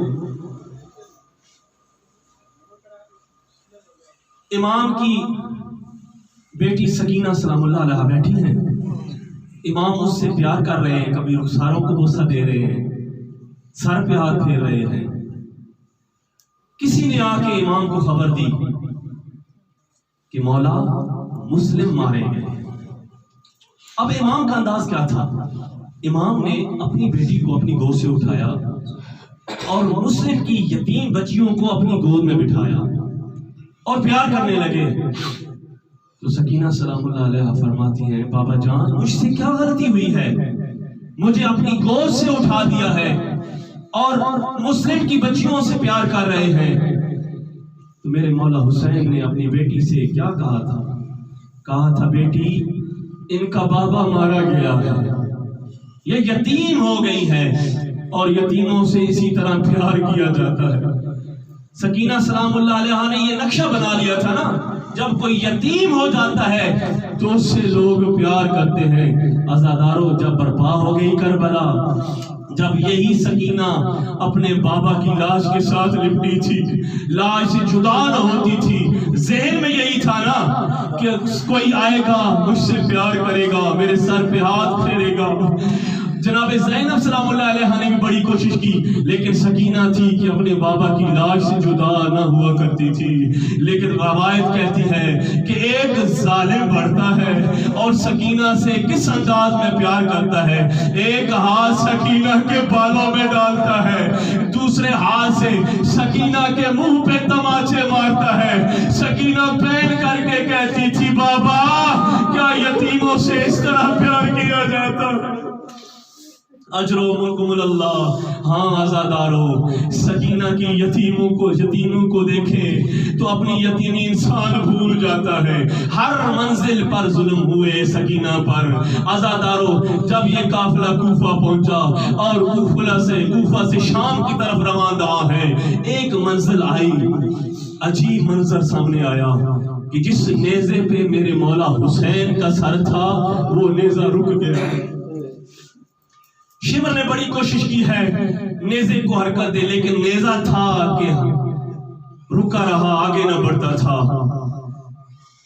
امام کی بیٹی سکینہ سلام اللہ علیہ بیٹھی ہیں. امام اس سے پیار کر رہے ہیں، کبھی رخساروں کو بوسہ دے رہے ہیں، سر پہ ہاتھ پھیر رہے ہیں. کسی نے آ کے امام کو خبر دی کہ مولا مسلم مارے گئے. اب امام کا انداز کیا تھا؟ امام نے اپنی بیٹی کو اپنی گود سے اٹھایا اور مسلم کی یتیم بچیوں کو اپنی گود میں بٹھایا اور پیار کرنے لگے. تو سکینہ سلام اللہ علیہ فرماتی ہیں بابا جان مجھ سے کیا غلطی ہوئی ہے؟ مجھے اپنی گود سے اٹھا دیا ہے، اور مسلم کی بچیوں سے پیار کر رہے ہیں، تو میرے مولا حسین نے اپنی بیٹی سے کیا کہا تھا؟ کہا تھا بیٹی ان کا بابا مارا گیا ہے، یہ یتیم ہو گئی ہے، اور یتیموں سے اسی طرح پیار کیا جاتا ہے۔ سکینہ سلام اللہ علیہا نے یہ نقشہ بنا لیا تھا نا، جب کوئی یتیم ہو جاتا ہے تو اس سے لوگ پیار کرتے ہیں۔ عزادارو جب برپا ہو گئی کربلا، جب یہی سکینہ اپنے بابا کی لاش کے ساتھ لپٹی تھی، لاش سے جدا نہ ہوتی تھی، ذہن میں یہی تھا نا کہ کوئی آئے گا مجھ سے پیار کرے گا، میرے سر پہ ہاتھ پھیرے گا۔ جناب زینب سلام اللہ علیہا نے بھی بڑی کوشش کی، لیکن سکینہ تھی کہ اپنے بابا کی لاش سے جدا نہ ہوا کرتی تھی۔ لیکن روایت کہتی ہے کہ ایک ظالم بڑھتا ہے اور سکینہ سے کس انداز میں پیار کرتا ہے، ایک ہاتھ سکینہ کے بالوں میں ڈالتا ہے، دوسرے ہاتھ سے سکینہ کے منہ پہ تماچے مارتا ہے۔ سکینہ پہن کر کے کہتی تھی بابا کیا یتیموں سے اس طرح پیار کیا جاتا؟ اجرو منکم اللہ۔ ہاں عزادارو، سکینہ کی یتیموں کو دیکھیں تو اپنی یتیمی انسان بھول جاتا ہے۔ ہر منزل پر ظلم ہوئے سکینہ پر۔ عزادارو جب یہ قافلہ کوفہ پہنچا اور کوفہ سے شام کی طرف روانہ ہے، ایک منزل آئی، عجیب منظر سامنے آیا کہ جس نیزے پہ میرے مولا حسین کا سر تھا وہ نیزہ رک گیا۔ شمر نے بڑی کوشش کی ہے نیزے کو حرکت دے، لیکن نیزہ تھا کہ رکا رہا، آگے نہ بڑھتا تھا۔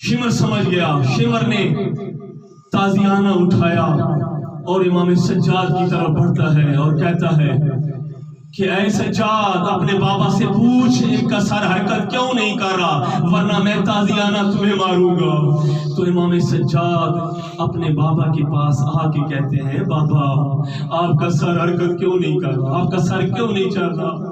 شمر سمجھ گیا، شمر نے تازیانہ اٹھایا اور امام سجاد کی طرف بڑھتا ہے اور کہتا ہے کہ اے سجاد اپنے بابا سے پوچھ ان کا سر حرکت کیوں نہیں کر رہا، ورنہ میں تازیانہ تمہیں ماروں گا۔ تو امام سجاد اپنے بابا کے پاس آ کے کہتے ہیں بابا آپ کا سر حرکت کیوں نہیں کر رہا، آپ کا سر کیوں نہیں چل رہا؟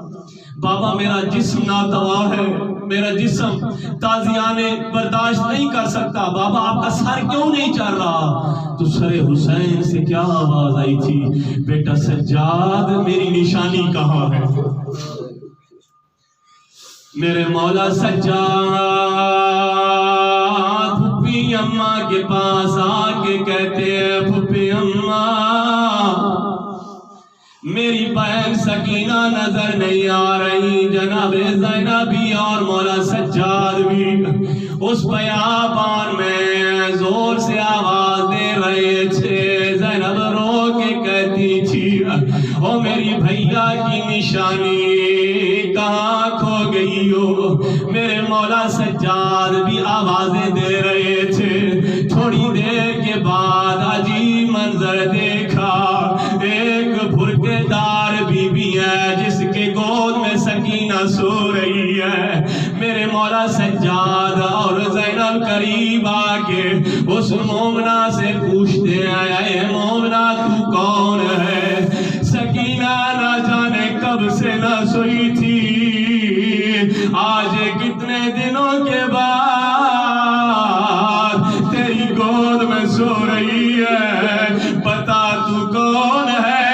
بابا میرا جسم ناتوا ہے، میرا جسم تازیانے برداشت نہیں کر سکتا، بابا آپ کا سر کیوں نہیں چل رہا؟ تو سر حسین سے کیا آواز آئی تھی، بیٹا سجاد میری نشانی کہاں ہے؟ میرے مولا سجاد پھپھی اماں کے پاس آ کے کہتے ہیں پھپھی اماں میری بہن سکینہ نظر نہیں آ رہی۔ جناب زینب بھی اور مولا سجاد بھی اس بیابان میں زور سے آواز دے رہے تھے۔ زینب رو کے کہتی تھی او میری بھیا کی نشانی کہاں کھو گئی ہو؟ میرے مولا سجاد بھی آوازیں دے رہے تھے۔ تھوڑی دیر کے بعد عجیب منظر دیکھا، ایک بھرکے دار بی بی ہے جس کے گود میں سکینہ سو رہی ہے۔ میرے مولا سجاد اور زینب قریب آ کے اس مومنہ سے پوچھتے ہیں اے مومنہ تو کون ہے؟ سکینہ نہ جانے کب سے نہ سوئی تھی، آج کتنے دنوں کے بعد تیری گود میں سو رہی ہے، بتا تو کون ہے؟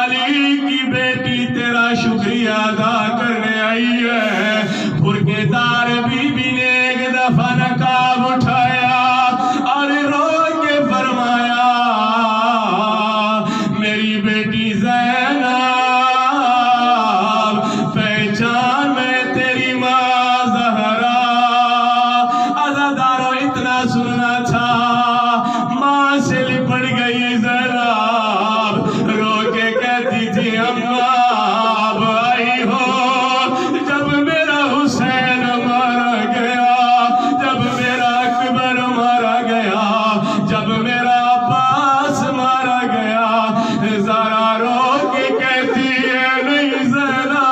علی کی بیٹی تیرا شکریہ ادا کرنے آئی ہے۔ بھرکے دار بی بی نے ایک دفعہ نقاب اٹھایا اور رو کے فرمایا میری بیٹی زینب پہچان میں تیری ماں زہرا۔ عزادارو اتنا سننا تھا، ماں سے لپٹ گئی زینب، رو کے کہتی تھی اماں اب آئی ہو جب میرا حسین مارا گیا، جب میرا اکبر مارا گیا، جب میرا عباس مارا گیا۔ ذرا رو کے کہتی ہے نہیں زینب،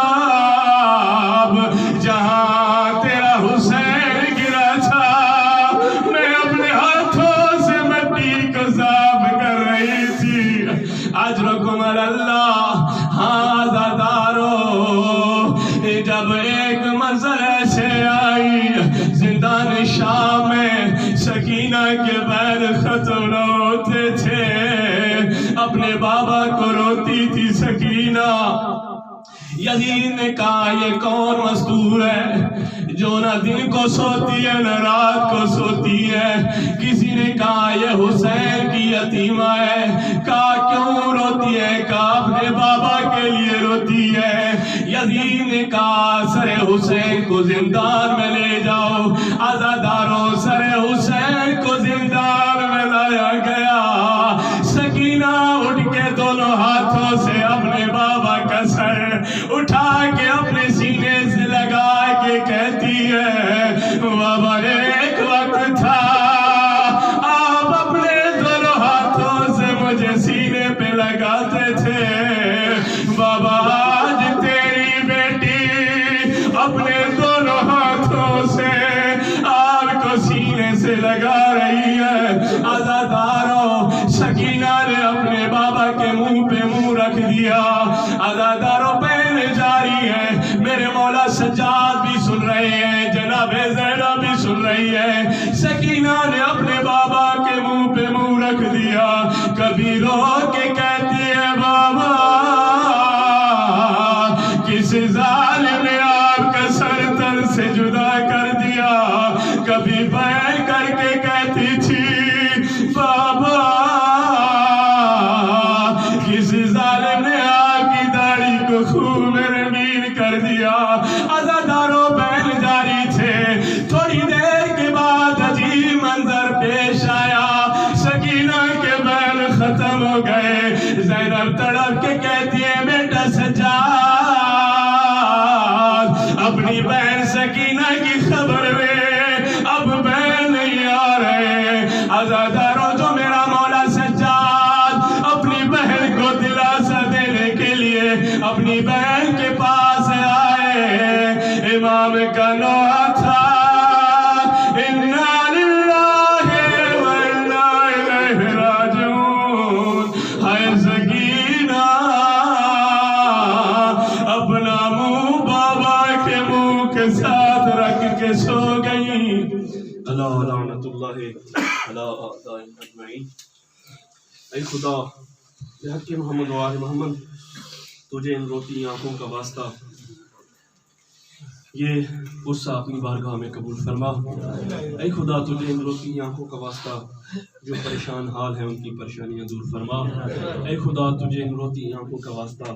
جہاں تیرا حسین گرا تھا میں اپنے ہاتھوں سے مٹی کو صاف کر رہی تھی۔ اجرکم اللہ۔ ہاں سکینہ یزید نے کہا یہ کون مستور ہے جو نہ دن کو سوتی ہے نہ رات کو سوتی ہے؟ کسی نے کہا یہ حسین کی یتیمہ ہے۔ کہا کیوں روتی ہے؟ کہا اپنے بابا کے لیے روتی ہے۔ یزید نے کہا سر حسین کو زندان میں لے جاؤ۔ عزاداروں سر حسین کو زندان میں لایا گیا۔ سکینہ اٹھ کے دونوں ہاتھوں سے اپنے بابا کا سر اٹھا کے اپنے سینے سے لگا کے کہتی ہے بابا ایک وقت تھا آپ اپنے دونوں ہاتھوں سے مجھے سینے پہ لگاتے تھے، بابا آج تیری بیٹی اپنے دونوں ہاتھوں سے آپ کو سینے سے لگا رہی ہے۔ عزاداروں سکینہ نے اپنے بابا کے منہ پہ منہ رکھ دیا۔ عزاداروں پہلے جاری ہے، میرے مولا سجاد بھی سن رہے ہیں، جناب زینب بھی سن رہی ہے۔ سکینہ نے اپنے بابا کے منہ پہ منہ رکھ دیا، کبھی رو کے کہتی ہے بابا کس ظالم نے آپ کا سر تن سے جدا کر دیا؟ کبھی بیٹھ کر کے کہتی تھی بابا کس ظالم نے آپ کی داڑھی کو خوب میں رنگین کر دیا۔ عزاداروں بیل جاری تھے، تھوڑی دیر کے بعد عجیب منظر پیش آیا، سکینہ کے بیل ختم ہو گئے۔ زینب تڑپ کے کہتی ہے بیٹا سجاد اپنی بہن سکینہ کی خبر میں اب بیل نہیں آ رہے۔ عزاداروں جو میرا مولا سجاد اپنی بہن کو دلاسا دینے کے لیے اپنی بہن کے پاس آئے، امام کا نوحہ تھا انا للہ و انا الیہ راجعون۔ ہے سکینہ اپنا منہ بابا کے منہ کے ساتھ رکھ کے سو گئی۔ اللہ لعنت اللہ علی اعدائهم اجمعین۔ اے خدا بحق محمد و آل محمد تجھے ان روتی آنکھوں کا واسطہ یہ غصہ اپنی بارگاہ میں قبول فرما۔ اے خدا تجھے ان روتی آنکھوں کا واسطہ جو پریشان حال ہیں ان کی پریشانیاں دور فرما۔ اے خدا تجھے ان روتی آنکھوں کا واسطہ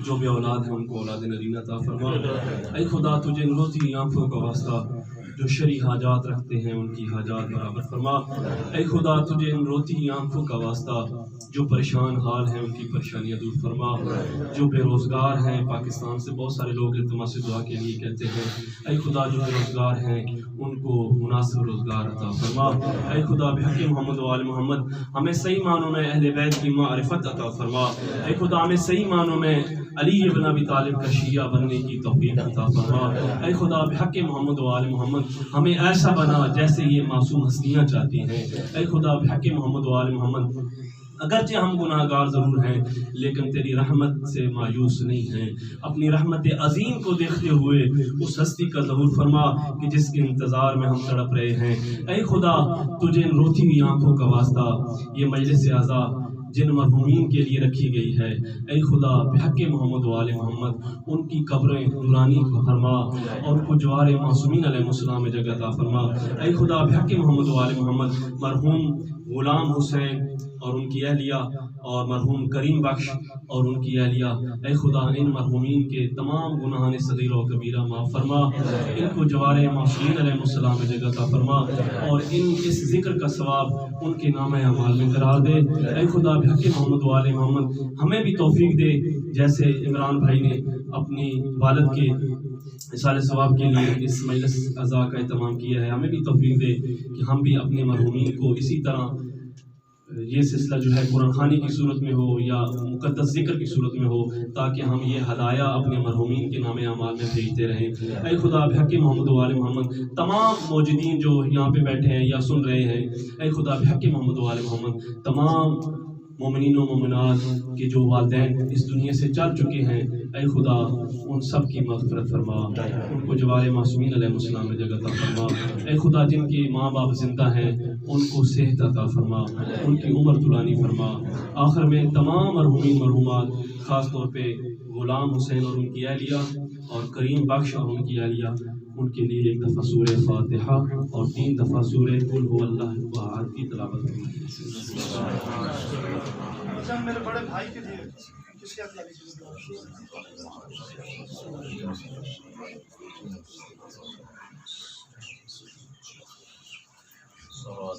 جو بے اولاد ہیں ان کو اولاد نرینہ عطا فرما۔ اے خدا تجھے ان روتی آنکھوں کا واسطہ جو شرعی حاجات رکھتے ہیں ان کی حاجات برابر فرما۔ اے خدا تجھے ان روتی آنکھوں کا واسطہ جو پریشان حال ہیں ان کی پریشانیاں دور فرما۔ جو بے روزگار ہیں پاکستان سے بہت سارے لوگ التماس دعا کے لیے کہتے ہیں، اے خدا جو بے روزگار ہیں ان کو مناسب روزگار عطا فرما۔ اے خدا بحق محمد و آل محمد ہمیں صحیح معنوں میں اہل بیت کی معرفت عطا فرما۔ اے خدا ہمیں صحیح معنوں میں علی ابن ابی طالب کا شیعہ بننے کی توفیق عطا فرما۔ اے خدا بحق محمد و آل محمد ہمیں ایسا بنا جیسے یہ معصوم ہستیاں چاہتی ہیں۔ اے خدا بحق محمد و آل محمد اگرچہ ہم گناہ گار ضرور ہیں لیکن تیری رحمت سے مایوس نہیں ہیں، اپنی رحمت عظیم کو دیکھتے ہوئے اس ہستی کا ظہور فرما کہ جس کے انتظار میں ہم تڑپ رہے ہیں۔ اے خدا تجھے ان روتی ہوئی آنکھوں کا واسطہ یہ مجلس اعزا جن مرحومین کے لیے رکھی گئی ہے، اے خدا بحق محمد و آل محمد ان کی قبریں نورانی کو فرما اور ان کو جوار معصومین علیہ السلام میں جگہ عطا فرما۔ اے خدا بحق محمد و آل محمد مرحوم غلام حسین اور ان کی اہلیہ اور مرحوم کریم بخش اور ان کی اہلیہ، اے خدا ان مرحومین کے تمام گناہان صغیرہ و کبیرہ معاف فرما، ان کو جوار معصومین علیہ السلام میں جگہ عطا فرما اور ان اس ذکر کا ثواب ان کے نام اعمال میں قرار دے۔ اے خدا بحق محمد و آل محمد ہمیں بھی توفیق دے جیسے عمران بھائی نے اپنی والد کے اصال ثواب کے لیے اس مجلس اعزا کا اہتمام کیا ہے، ہمیں بھی توفیق دے کہ ہم بھی اپنے مرحومین کو اسی طرح یہ سلسلہ جو ہے قرآن خوانی کی صورت میں ہو یا مقدس ذکر کی صورت میں ہو تاکہ ہم یہ ہدایہ اپنے مرحومین کے نام اعمال میں بھیجتے رہیں۔ اے خدا بحق محمد و آل محمد تمام موجودین جو یہاں پہ بیٹھے ہیں یا سن رہے ہیں، اے خدا بحق محمد و آل محمد تمام مومنین و مومنات کے جو والدین اس دنیا سے چل چکے ہیں، اے خدا ان سب کی مغفرت فرما، ان کو جوار معصومین علیہ السلام میں جگہ عطا فرما۔ اے خدا جن کے ماں باپ زندہ ہیں ان کو صحت عطا فرما، ان کی عمر طولانی فرما۔ آخر میں تمام مرحومین مرحومات، خاص طور پہ غلام حسین اور ان کی اہلیہ، اور کریم بخش اور ان کی اہلیہ، ان کے لیے ایک دفعہ سورہ فاتحہ اور 3 دفعہ سورہ قل هو اللہ احد کی تلاوت کریں۔ میرے بڑے بھائی کے لیے کس کے صلوات